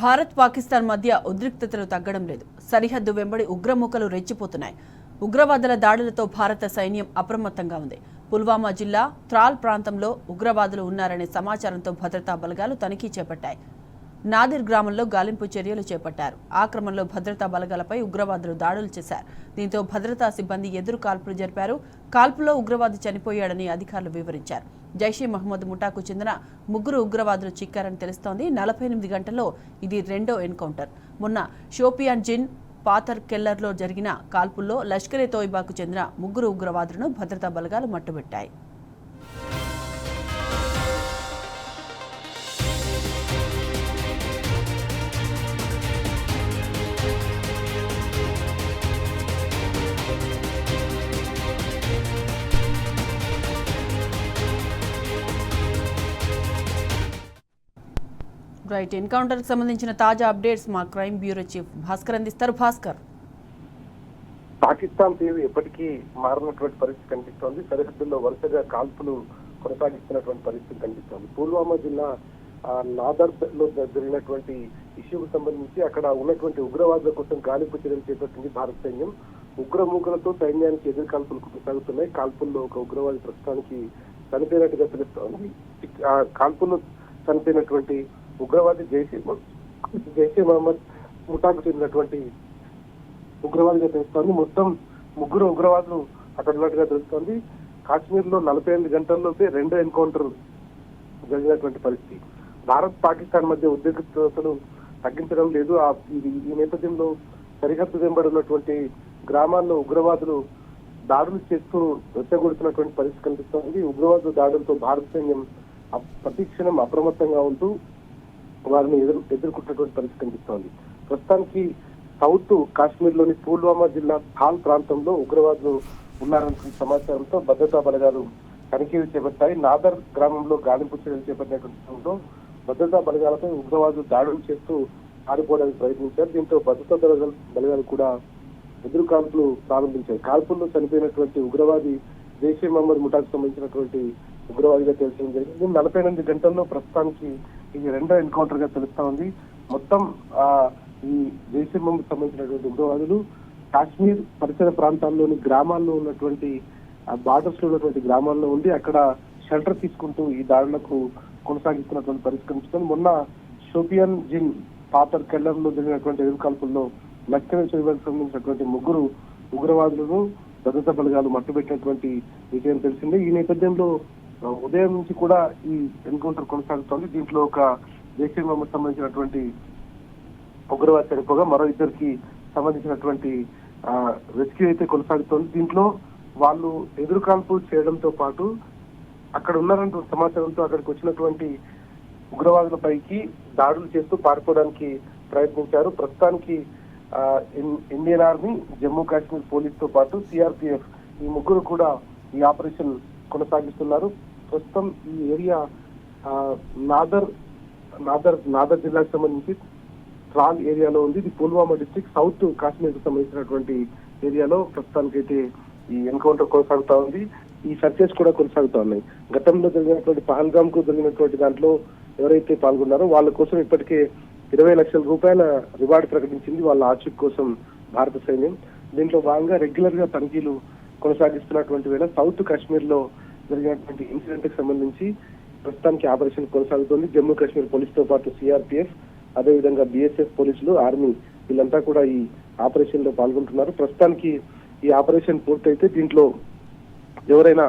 భారత్ పాకిస్తాన్ మధ్య ఉద్రిక్తతలు తగ్గడం లేదు. సరిహద్దు వెంబడి ఉగ్రమూకలు రెచ్చిపోతున్నాయి. ఉగ్రవాదుల దాడులతో భారత సైన్యం అప్రమత్తంగా ఉంది. పుల్వామా జిల్లా త్రాల్ ప్రాంతంలో ఉగ్రవాదులు ఉన్నారనే సమాచారంతో భద్రతా బలగాలు తనిఖీ చేపట్టాయి. నాదిర్ గ్రామంలో గాలింపు చర్యలు చేపట్టారు. ఆ క్రమంలో భద్రతా బలగాలపై ఉగ్రవాదులు దాడులు చేశారు. దీంతో భద్రతా సిబ్బంది ఎదురు కాల్పులు జరిపారు. కాల్పులో ఉగ్రవాది చనిపోయాడని అధికారులు వివరించారు. జైషే మహమ్మద్ ముఠాకు చెందిన 3 ఉగ్రవాదులు చిక్కారని తెలుస్తోంది. 48 గంటల్లో ఇది రెండో ఎన్కౌంటర్. మొన్న షోపియాన్ జిన్ పాథర్ కెల్లర్లో జరిగిన కాల్పుల్లో లష్కరే తోయిబాకు చెందిన 3 ఉగ్రవాదులను భద్రతా బలగాలు మట్టుబెట్టాయి. రైట్, ఎన్కౌంటర్ కి సంబంధించిన తాజా అప్డేట్స్ మా క్రైమ్ బ్యూరో చీఫ్ భాస్కర్ అందిస్తారు. భాస్కర్, పాకిస్తాన్ తీరు ఎప్పటికీ మారినటువంటి పరిస్థితి కనిపిస్తోంది. సరిహద్దుల్లో వరుసగా కాల్పులు కొనసాగిస్తున్నటువంటి పరిస్థితి కనిపిస్తోంది. పుల్వామా జిల్లా నాదర్ లో జరిగినటువంటి ఇష్యూకు సంబంధించి అక్కడ ఉన్నటువంటి ఉగ్రవాదుల కోసం గాలింపు చర్యలు చేపట్టింది భారత సైన్యం. ఉగ్రమూకలతో సైన్యానికి ఎదురు కాల్పులు కొనసాగుతున్నాయి. కాల్పుల్లో ఒక ఉగ్రవాది ప్రస్తుతానికి చనిపోయినట్టుగా తెలుస్తోంది. ఆ కాల్పుల్లో చనిపోయినటువంటి ఉగ్రవాది జైషే మహమ్మద్ ముఠాకు చెందినటువంటి ఉగ్రవాదిగా తెలుస్తోంది. మొత్తం 3 ఉగ్రవాదులు అక్కడ ఉన్నట్టుగా తెలుస్తోంది. కాశ్మీర్ లో 48 గంటల్లోపే రెండో ఎన్కౌంటర్ జరిగినటువంటి పరిస్థితి. భారత్ పాకిస్తాన్ మధ్య ఉద్రిక్తతలు తగ్గించడం లేదు. ఈ నేపథ్యంలో సరిహద్దు వెంబడి ఉన్నటువంటి గ్రామాల్లో ఉగ్రవాదులు దాడులు చేస్తూ రెచ్చగొడుతున్నటువంటి పరిస్థితి కనిపిస్తోంది. ఉగ్రవాదుల దాడులతో భారత సైన్యం ప్రతిక్షణం అప్రమత్తంగా ఉంటూ వారిని ఎదుర్కొంటున్నటువంటి పరిస్థితి కనిపిస్తోంది. ప్రస్తుతానికి సౌత్ కాశ్మీర్ లోని పుల్వామా జిల్లా థాల్ ప్రాంతంలో ఉగ్రవాదులు ఉన్నారన్న సమాచారంతో భద్రతా బలగాలు తనిఖీలు చేపట్టాయి. నాదర్ గ్రామంలో గాలింపు చర్యలు చేపట్టినటువంటి సమయంలో భద్రతా బలగాలపై ఉగ్రవాదులు దాడులు చేస్తూ పారిపోవడానికి ప్రయత్నించారు. దీంతో భద్రతా బలగాలు కూడా ఎదురు కాల్పులు ప్రారంభించాయి. కాల్పుల్లో చనిపోయినటువంటి ఉగ్రవాది జైషే మహమ్మద్ ముఠాకు సంబంధించినటువంటి ఉగ్రవాదిగా తెలియడం జరిగింది. 48 గంటల్లో ప్రస్తుతానికి ఇది రెండో ఎన్కౌంటర్ గా తెలుస్తా ఉంది. మొత్తం ఈ జైషే మహమ్మద్ సంబంధించినటువంటి ఉగ్రవాదులు కాశ్మీర్ పరిసర ప్రాంతాల్లోని గ్రామాల్లో ఉన్నటువంటి బార్డర్స్ లో ఉన్నటువంటి గ్రామాల్లో ఉండి అక్కడ షెల్టర్ తీసుకుంటూ ఈ దాడులకు కొనసాగిస్తున్నటువంటి పరిస్థితి కనిపిస్తుంది. మొన్న షోపియాన్ జిన్ పాథర్ కెల్లర్ లో జరిగినటువంటి ఎదురు కాల్పుల్లో లష్కరే తోయిబాకు సంబంధించినటువంటి 3 ఉగ్రవాదులను భద్రతా బలగాలు మట్టుబెట్టినటువంటి విషయం తెలిసిందే. ఈ నేపథ్యంలో ఉదయం నుంచి కూడా ఈ ఎన్కౌంటర్ కొనసాగుతోంది. దీంట్లో ఒక జైషే మహమ్మద్ సంబంధించినటువంటి ఉగ్రవాది చనిపోగా మరో 2కి సంబంధించినటువంటి రెస్క్యూ అయితే కొనసాగుతోంది. దీంట్లో వాళ్ళు ఎదురు కాల్పు చేయడంతో పాటు అక్కడ ఉన్నారంటూ సమాచారంతో అక్కడికి వచ్చినటువంటి ఉగ్రవాదులపైకి దాడులు చేస్తూ పారిపోవడానికి ప్రయత్నించారు. ప్రస్తుతానికి Indian army, Jammu Kashmir police తో పాటు సిఆర్పిఎఫ్ ఈ 3 కూడా ఈ ఆపరేషన్ కొనసాగిస్తున్నారు. ప్రస్తుతం ఈ ఏరియా నాదర్ జిల్లాకు సంబంధించి త్రాల్ ఏరియాలో ఉంది. ఇది పుల్వామా డిస్ట్రిక్ట్ సౌత్ కాశ్మీర్ కు సంబంధించినటువంటి ఏరియాలో ప్రస్తుతానికైతే ఈ ఎన్కౌంటర్ కొనసాగుతా ఉంది. ఈ సర్చెస్ కూడా కొనసాగుతా ఉన్నాయి. గతంలో జరిగినటువంటి పహల్గామ్ కు జరిగినటువంటి దాంట్లో ఎవరైతే పాల్గొన్నారో వాళ్ళ కోసం ఇప్పటికే 20 లక్షల రూపాయల రివార్డు ప్రకటించింది వాళ్ళ ఆచూకీ కోసం భారత సైన్యం. దీంట్లో భాగంగా రెగ్యులర్ గా తనిఖీలు కొనసాగిస్తున్నటువంటి వేళ సౌత్ కాశ్మీర్ లో జరిగినటువంటి ఇన్సిడెంట్ కి సంబంధించి ప్రస్తుతానికి ఆపరేషన్ కొనసాగుతోంది. జమ్మూ కాశ్మీర్ పోలీస్ తో పాటు సిఆర్పిఎఫ్, అదేవిధంగా బిఎస్ఎఫ్ పోలీసులు, ఆర్మీ వీళ్ళంతా కూడా ఈ ఆపరేషన్ లో పాల్గొంటున్నారు. ప్రస్తుతానికి ఈ ఆపరేషన్ పూర్తయితే దీంట్లో ఎవరైనా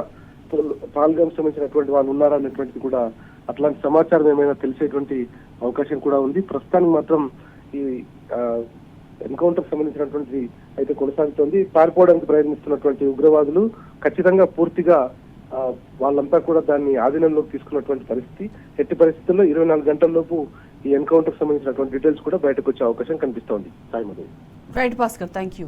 పాల్గొని సంబంధించినటువంటి వాళ్ళు ఉన్నారా అనేటువంటిది కూడా అట్లాంటి సమాచారం ఏమైనా తెలిసేటువంటి అవకాశం కూడా ఉంది. ప్రస్తుతానికి మాత్రం ఈ ఎన్కౌంటర్ సంబంధించినటువంటి అయితే కొనసాగుతోంది. పారిపోవడానికి ప్రయత్నిస్తున్నటువంటి ఉగ్రవాదులు ఖచ్చితంగా పూర్తిగా వాళ్ళంతా కూడా దాన్ని ఆధీనంలోకి తీసుకున్నటువంటి పరిస్థితి. ఎట్టి పరిస్థితుల్లో 24 గంటల్లోపు ఈ ఎన్కౌంటర్ సంబంధించినటువంటి డీటెయిల్స్ కూడా బయటకు వచ్చే అవకాశం కనిపిస్తోంది. Right Bhaskar, thank you.